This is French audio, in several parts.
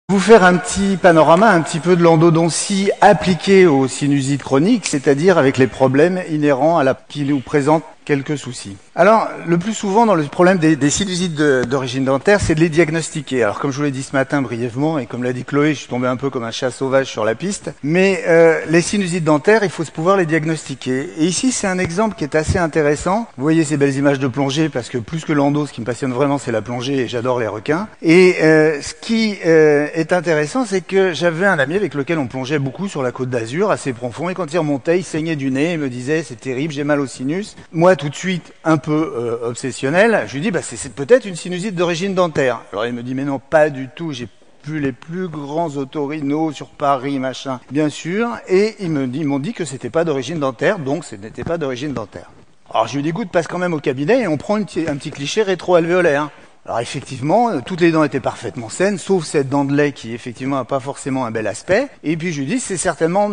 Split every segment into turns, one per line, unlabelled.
Vous faire un petit panorama, un petit peu de l'endodontie appliquée aux sinusites chroniques, c'est-à-dire avec les problèmes inhérents qui nous présentent quelques soucis. Alors, le plus souvent dans le problème des sinusites d'origine dentaire, c'est de les diagnostiquer. Alors, comme je vous l'ai dit ce matin brièvement, et comme l'a dit Chloé, je suis tombé un peu comme un chat sauvage sur la piste, mais les sinusites dentaires, il faut pouvoir les diagnostiquer. Et ici, c'est un exemple qui est assez intéressant. Vous voyez ces belles images de plongée, parce que plus que l'endo, ce qui me passionne vraiment, c'est la plongée, et j'adore les requins. Et ce qui est intéressant, c'est que j'avais un ami avec lequel on plongeait beaucoup sur la Côte d'Azur, assez profond, et quand il remontait, il saignait du nez, il me disait, c'est terrible, j'ai mal au sinus. Moi, tout de suite, un peu obsessionnel, je lui dis, c'est peut-être une sinusite d'origine dentaire. Alors il me dit, mais non, pas du tout, j'ai vu les plus grands otorhinos sur Paris, machin, bien sûr, et ils m'ont dit que c'était pas d'origine dentaire, donc ce n'était pas d'origine dentaire. Alors je lui dis, écoute, passe quand même au cabinet et on prend un petit cliché rétro-alvéolaire. Alors effectivement, toutes les dents étaient parfaitement saines, sauf cette dent de lait qui effectivement n'a pas forcément un bel aspect. Et puis je lui dis, c'est certainement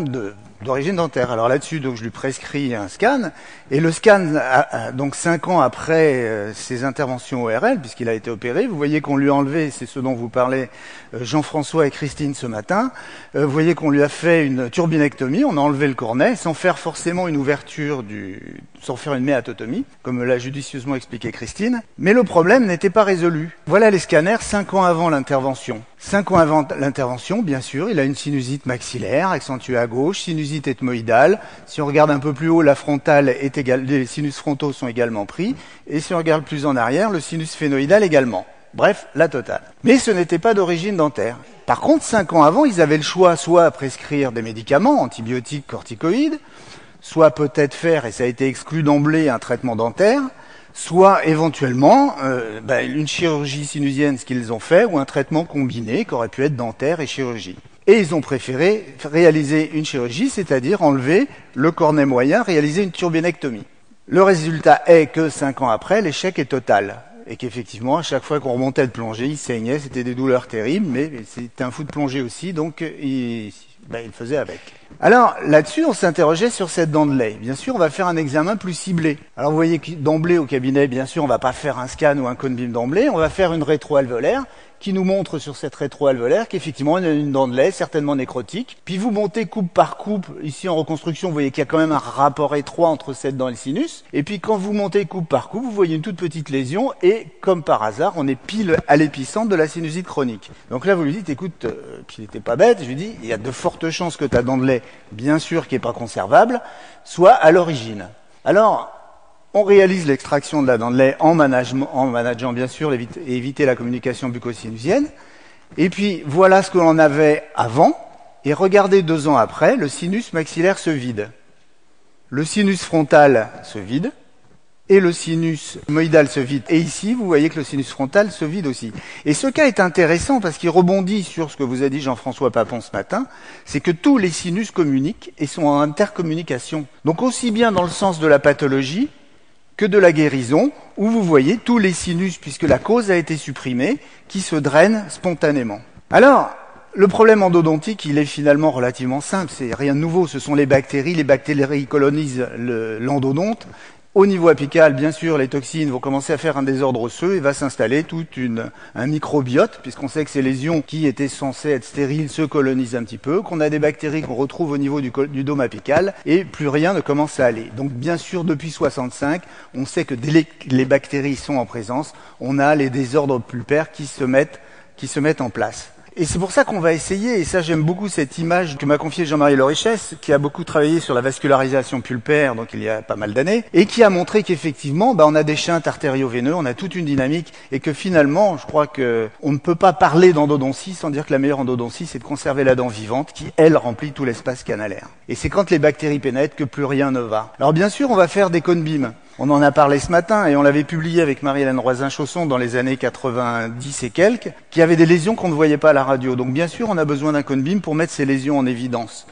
d'origine dentaire. Alors là-dessus, donc je lui prescris un scan. Et le scan, donc 5 ans après ses interventions ORL, puisqu'il a été opéré, vous voyez qu'on lui a enlevé, c'est ce dont vous parlez Jean-François et Christine ce matin, vous voyez qu'on lui a fait une turbinectomie, on a enlevé le cornet, sans faire forcément une ouverture sans faire une méatotomie, comme l'a judicieusement expliqué Christine. Mais le problème n'était pas résolu. Voilà les scanners 5 ans avant l'intervention. 5 ans avant l'intervention, bien sûr, il a une sinusite maxillaire, accentuée à gauche, sinusite ethmoïdale. Si on regarde un peu plus haut, la frontale les sinus frontaux sont également pris. Et si on regarde plus en arrière, le sinus phénoïdal également. Bref, la totale. Mais ce n'était pas d'origine dentaire. Par contre, 5 ans avant, ils avaient le choix soit à prescrire des médicaments, antibiotiques, corticoïdes, soit peut-être faire, et ça a été exclu d'emblée, un traitement dentaire, soit éventuellement une chirurgie sinusienne, ce qu'ils ont fait, ou un traitement combiné qui aurait pu être dentaire et chirurgie. Et ils ont préféré réaliser une chirurgie, c'est-à-dire enlever le cornet moyen, réaliser une turbinectomie. Le résultat est que 5 ans après, l'échec est total. Et qu'effectivement, à chaque fois qu'on remontait de plongée, il saignait, c'était des douleurs terribles, mais c'était un fou de plongée aussi, donc il faisait avec. Alors, là-dessus, on s'interrogeait sur cette dent de lait. Bien sûr, on va faire un examen plus ciblé. Alors, vous voyez que d'emblée au cabinet, bien sûr, on va pas faire un scan ou un cone beam d'emblée, on va faire une rétroalvéolaire qui nous montre sur cette rétroalvéolaire qu'effectivement, il y a une dent de lait, certainement nécrotique. Puis vous montez coupe par coupe. Ici, en reconstruction, vous voyez qu'il y a quand même un rapport étroit entre cette dent et le sinus. Et puis, quand vous montez coupe par coupe, vous voyez une toute petite lésion et, comme par hasard, on est pile à l'épicentre de la sinusite chronique. Donc là, vous lui dites, écoute, puis il était pas bête, je lui dis, il y a de fortes chances que ta dent de lait, bien sûr, qui est pas conservable, soit à l'origine. Alors, on réalise l'extraction de la dent de lait en manageant bien sûr et éviter la communication bucco-sinusienne. Et puis voilà ce que l'on avait avant. Et regardez 2 ans après, le sinus maxillaire se vide. Le sinus frontal se vide. Et le sinus moïdal se vide. Et ici, vous voyez que le sinus frontal se vide aussi. Et ce cas est intéressant parce qu'il rebondit sur ce que vous a dit Jean-François Papon ce matin, c'est que tous les sinus communiquent et sont en intercommunication. Donc aussi bien dans le sens de la pathologie que de la guérison, où vous voyez tous les sinus, puisque la cause a été supprimée, qui se drainent spontanément. Alors, le problème endodontique, il est finalement relativement simple, c'est rien de nouveau, ce sont les bactéries colonisent l'endodonte. Au niveau apical, bien sûr, les toxines vont commencer à faire un désordre osseux et va s'installer un microbiote, puisqu'on sait que ces lésions qui étaient censées être stériles se colonisent un petit peu, qu'on a des bactéries qu'on retrouve au niveau du dôme apical et plus rien ne commence à aller. Donc bien sûr, depuis 65, on sait que dès que les bactéries sont en présence, on a les désordres pulpaires qui se mettent en place. Et c'est pour ça qu'on va essayer, et ça j'aime beaucoup cette image que m'a confiée Jean-Marie Lorichès, qui a beaucoup travaillé sur la vascularisation pulpaire, donc il y a pas mal d'années, et qui a montré qu'effectivement, on a des shunts artério-veineux, on a toute une dynamique, et que finalement, je crois que on ne peut pas parler d'endodontie sans dire que la meilleure endodontie, c'est de conserver la dent vivante, qui, elle, remplit tout l'espace canalaire. Et c'est quand les bactéries pénètrent que plus rien ne va. Alors bien sûr, on va faire des cone beams. On en a parlé ce matin et on l'avait publié avec Marie-Hélène Roisin-Chausson dans les années 90 et quelques, qui avait des lésions qu'on ne voyait pas à la radio. Donc bien sûr, on a besoin d'un cone beam pour mettre ces lésions en évidence.